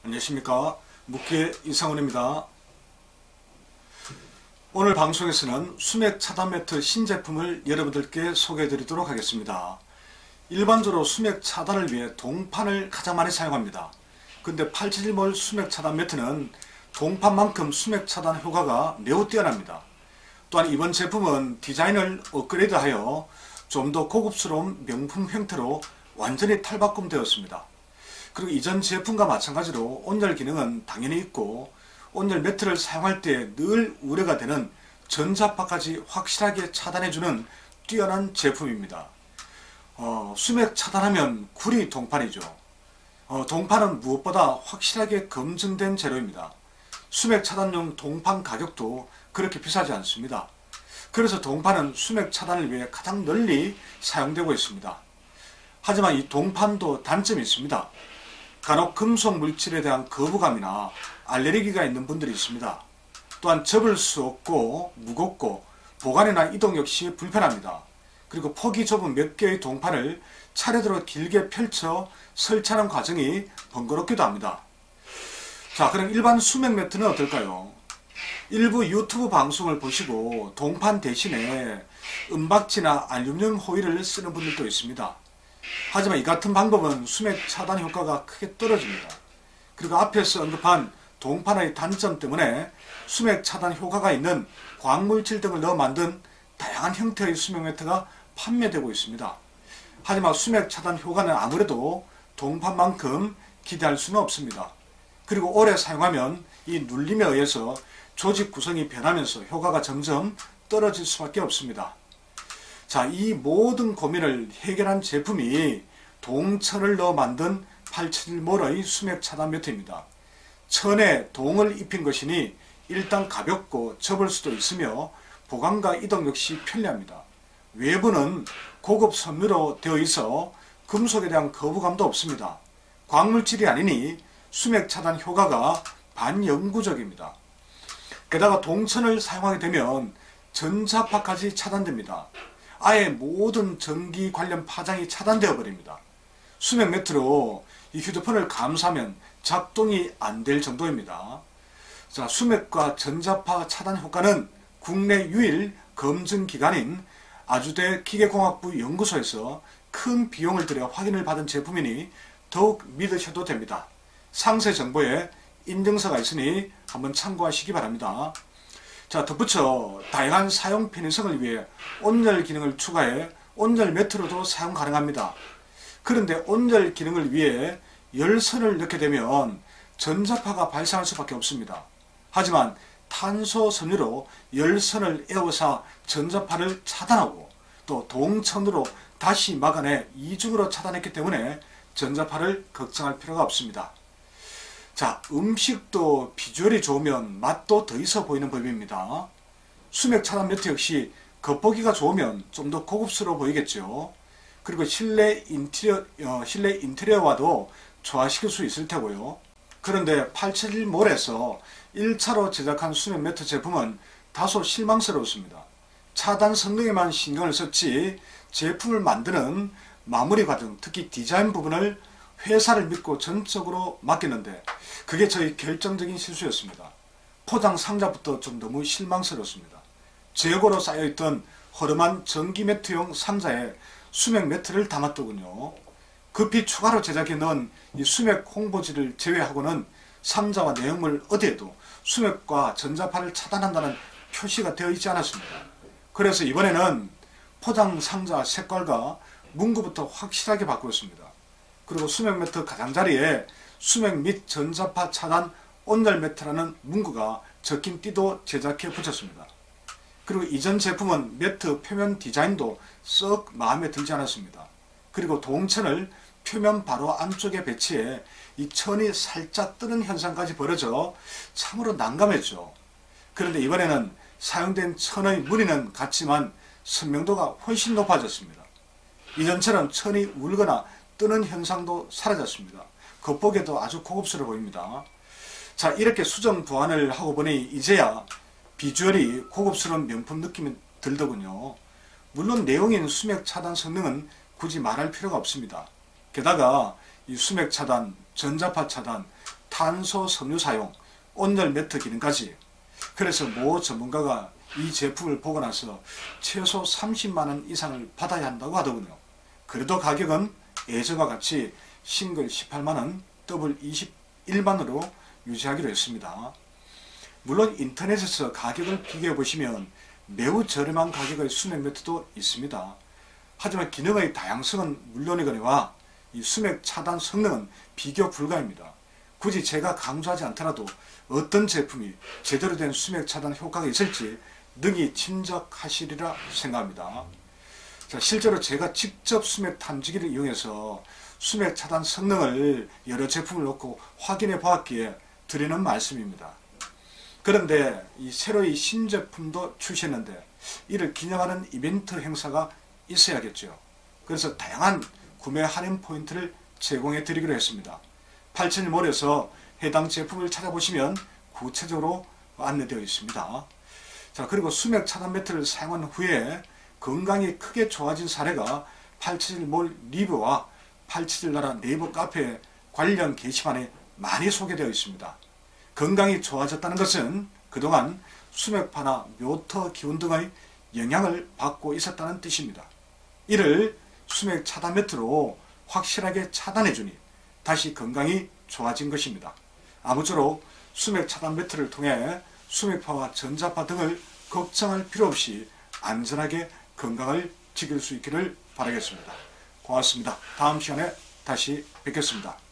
안녕하십니까. 묵기의 이상훈입니다. 오늘 방송에서는 수맥 차단 매트 신제품을 여러분들께 소개해 드리도록 하겠습니다. 일반적으로 수맥 차단을 위해 동판을 가장 많이 사용합니다. 근데 871몰 수맥 차단 매트는 동판만큼 수맥 차단 효과가 매우 뛰어납니다. 또한 이번 제품은 디자인을 업그레이드하여 좀 더 고급스러운 명품 형태로 완전히 탈바꿈되었습니다. 그리고 이전 제품과 마찬가지로 온열 기능은 당연히 있고, 온열 매트를 사용할 때 늘 우려가 되는 전자파까지 확실하게 차단해주는 뛰어난 제품입니다. 수맥 차단하면 구리 동판이죠. 동판은 무엇보다 확실하게 검증된 재료입니다. 수맥 차단용 동판 가격도 그렇게 비싸지 않습니다. 그래서 동판은 수맥 차단을 위해 가장 널리 사용되고 있습니다. 하지만 이 동판도 단점이 있습니다. 간혹 금속 물질에 대한 거부감이나 알레르기가 있는 분들이 있습니다. 또한 접을 수 없고 무겁고 보관이나 이동 역시 불편합니다. 그리고 폭이 좁은 몇 개의 동판을 차례대로 길게 펼쳐 설치하는 과정이 번거롭기도 합니다. 자, 그럼 일반 수맥 매트는 어떨까요? 일부 유튜브 방송을 보시고 동판 대신에 은박지나 알루미늄 호일을 쓰는 분들도 있습니다. 하지만 이 같은 방법은 수맥 차단 효과가 크게 떨어집니다. 그리고 앞에서 언급한 동판의 단점 때문에 수맥 차단 효과가 있는 광물질 등을 넣어 만든 다양한 형태의 수맥 매트가 판매되고 있습니다. 하지만 수맥 차단 효과는 아무래도 동판만큼 기대할 수는 없습니다. 그리고 오래 사용하면 이 눌림에 의해서 조직 구성이 변하면서 효과가 점점 떨어질 수밖에 없습니다. 자, 이 모든 고민을 해결한 제품이 동천을 넣어 만든 871몰의 수맥 차단 매트입니다. 천에 동을 입힌 것이니 일단 가볍고 접을 수도 있으며 보관과 이동 역시 편리합니다. 외부는 고급 섬유로 되어 있어 금속에 대한 거부감도 없습니다. 광물질이 아니니 수맥 차단 효과가 반영구적입니다. 게다가 동천을 사용하게 되면 전자파까지 차단됩니다. 아예 모든 전기 관련 파장이 차단되어 버립니다. 수맥 매트로 이 휴대폰을 감싸면 작동이 안 될 정도입니다. 자, 수맥과 전자파 차단 효과는 국내 유일 검증기관인 아주대 기계공학부 연구소에서 큰 비용을 들여 확인을 받은 제품이니 더욱 믿으셔도 됩니다. 상세 정보에 인증서가 있으니 한번 참고하시기 바랍니다. 자, 덧붙여 다양한 사용 편의성을 위해 온열 기능을 추가해 온열 매트로도 사용 가능합니다. 그런데 온열 기능을 위해 열선을 넣게 되면 전자파가 발생할 수밖에 없습니다. 하지만 탄소 섬유로 열선을 에워싸 전자파를 차단하고 또 동천으로 다시 막아내 이중으로 차단했기 때문에 전자파를 걱정할 필요가 없습니다. 자, 음식도 비주얼이 좋으면 맛도 더 있어 보이는 법입니다. 수맥 차단 매트 역시 겉보기가 좋으면 좀 더 고급스러워 보이겠죠. 그리고 실내 인테리어와도 조화시킬 수 있을 테고요. 그런데 871몰에서 1차로 제작한 수맥 매트 제품은 다소 실망스러웠습니다. 차단 성능에만 신경을 썼지 제품을 만드는 마무리 과정, 특히 디자인 부분을 회사를 믿고 전적으로 맡겼는데 그게 저희 결정적인 실수였습니다. 포장 상자부터 좀 너무 실망스럽습니다. 재고로 쌓여있던 허름한 전기 매트용 상자에 수맥 매트를 담았더군요. 급히 추가로 제작해 넣은 이 수맥 홍보지를 제외하고는 상자와 내용물 어디에도 수맥과 전자파를 차단한다는 표시가 되어 있지 않았습니다. 그래서 이번에는 포장 상자 색깔과 문구부터 확실하게 바꾸었습니다. 그리고 수맥 매트 가장자리에 수맥 및 전자파 차단 온열 매트라는 문구가 적힌 띠도 제작해 붙였습니다. 그리고 이전 제품은 매트 표면 디자인도 썩 마음에 들지 않았습니다. 그리고 동천을 표면 바로 안쪽에 배치해 이 천이 살짝 뜨는 현상까지 벌어져 참으로 난감했죠. 그런데 이번에는 사용된 천의 무늬는 같지만 선명도가 훨씬 높아졌습니다. 이전처럼 천이 울거나 뜨는 현상도 사라졌습니다. 겉보기에도 아주 고급스러워 보입니다. 자, 이렇게 수정 보완을 하고 보니 이제야 비주얼이 고급스러운 명품 느낌이 들더군요. 물론 내용인 수맥 차단 성능은 굳이 말할 필요가 없습니다. 게다가 이 수맥 차단, 전자파 차단, 탄소 섬유 사용, 온열 매트 기능까지. 그래서 모 전문가가 이 제품을 보고 나서 최소 30만원 이상을 받아야 한다고 하더군요. 그래도 가격은 예전과 같이 싱글 18만원, 더블 21만원으로 유지하기로 했습니다. 물론 인터넷에서 가격을 비교해 보시면 매우 저렴한 가격의 수맥 매트도 있습니다. 하지만 기능의 다양성은 물론이거니와 이 수맥 차단 성능은 비교 불가입니다. 굳이 제가 강조하지 않더라도 어떤 제품이 제대로 된 수맥 차단 효과가 있을지 능히 짐작하시리라 생각합니다. 자, 실제로 제가 직접 수맥 탐지기를 이용해서 수맥 차단 성능을 여러 제품을 놓고 확인해 보았기에 드리는 말씀입니다. 그런데 이 새로이 신제품도 출시했는데 이를 기념하는 이벤트 행사가 있어야겠죠. 그래서 다양한 구매 할인 포인트를 제공해 드리기로 했습니다. 87몰에서 해당 제품을 찾아보시면 구체적으로 안내되어 있습니다. 자, 그리고 수맥 차단 매트를 사용한 후에 건강이 크게 좋아진 사례가 87몰 리뷰와 87나라 네이버 카페 관련 게시판에 많이 소개되어 있습니다. 건강이 좋아졌다는 것은 그동안 수맥파나 묘터 기운 등의 영향을 받고 있었다는 뜻입니다. 이를 수맥 차단 매트로 확실하게 차단해주니 다시 건강이 좋아진 것입니다. 아무쪼록 수맥 차단 매트를 통해 수맥파와 전자파 등을 걱정할 필요 없이 안전하게 건강을 지킬 수 있기를 바라겠습니다. 고맙습니다. 다음 시간에 다시 뵙겠습니다.